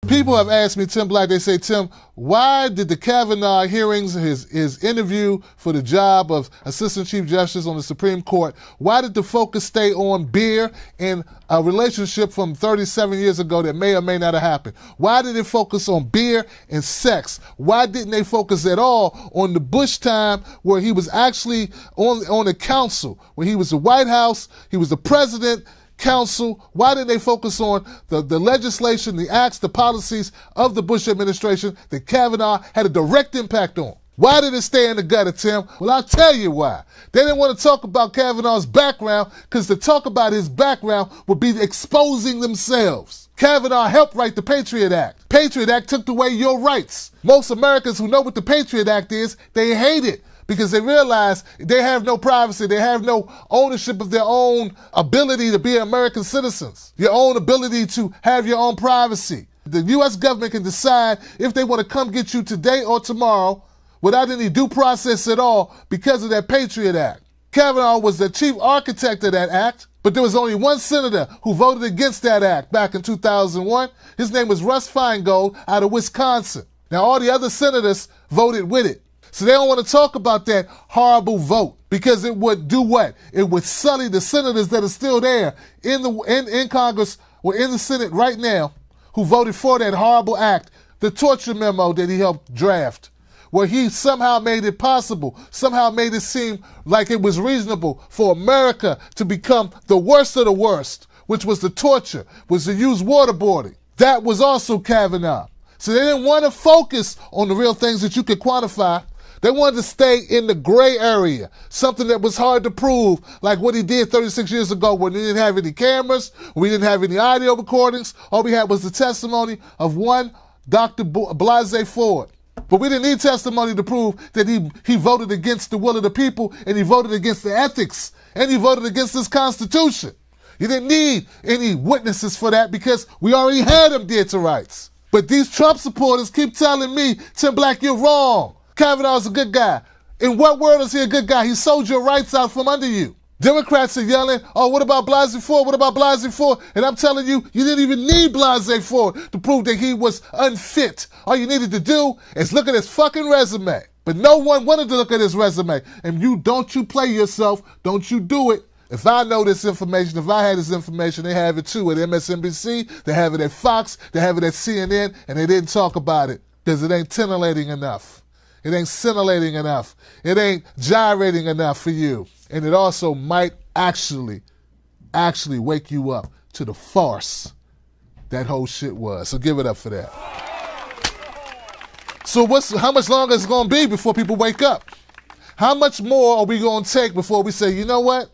People have asked me, Tim Black, they say, Tim, why did the Kavanaugh hearings, his interview for the job of Assistant Chief Justice on the Supreme Court, why did the focus stay on beer and a relationship from 37 years ago that may or may not have happened? Why did it focus on beer and sex? Why didn't they focus at all on the Bush time where he was actually on the council, when he was the White House, he was the president, council? Why didn't they focus on the legislation, the acts, the policies of the Bush administration that Kavanaugh had a direct impact on? Why did it stay in the gutter, Tim? Well, I'll tell you why. They didn't want to talk about Kavanaugh's background because to talk about his background would be exposing themselves. Kavanaugh helped write the Patriot Act. Patriot Act took away your rights. Most Americans who know what the Patriot Act is, they hate it, because they realize they have no privacy, they have no ownership of their own ability to be American citizens, your own ability to have your own privacy. The U.S. government can decide if they want to come get you today or tomorrow without any due process at all because of that Patriot Act. Kavanaugh was the chief architect of that act, but there was only one senator who voted against that act back in 2001. His name was Russ Feingold out of Wisconsin. Now all the other senators voted with it. So they don't want to talk about that horrible vote because it would do what? It would sully the senators that are still there in Congress or in the Senate right now who voted for that horrible act, the torture memo that he helped draft, where he somehow made it possible, somehow made it seem like it was reasonable for America to become the worst of the worst, which was the torture, was to use waterboarding. That was also Kavanaugh. So they didn't want to focus on the real things that you could quantify. They wanted to stay in the gray area, something that was hard to prove, like what he did 36 years ago when we didn't have any cameras, we didn't have any audio recordings. All we had was the testimony of one Dr. Blasey Ford. But we didn't need testimony to prove that he voted against the will of the people, and he voted against the ethics, and he voted against this Constitution. You didn't need any witnesses for that because we already had him dead to rights. But these Trump supporters keep telling me, Tim Black, you're wrong. Kavanaugh's a good guy. In what world is he a good guy? He sold your rights out from under you. Democrats are yelling, oh, what about Blasey Ford? What about Blasey Ford? And I'm telling you, you didn't even need Blasey Ford to prove that he was unfit. All you needed to do is look at his fucking resume. But no one wanted to look at his resume. And don't you play yourself. Don't you do it. If I know this information, if I had this information, they have it too at MSNBC, they have it at Fox, they have it at CNN, and they didn't talk about it because it ain't titillating enough. It ain't scintillating enough. It ain't gyrating enough for you. And it also might actually wake you up to the farce that whole shit was. So give it up for that. So how much longer is it going to be before people wake up? How much more are we going to take before we say, you know what?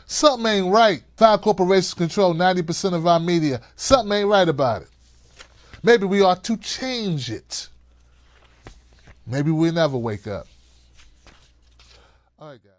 Something ain't right. 5 corporations control 90% of our media. Something ain't right about it. Maybe we ought to change it. Maybe we'll never wake up. All right, guys.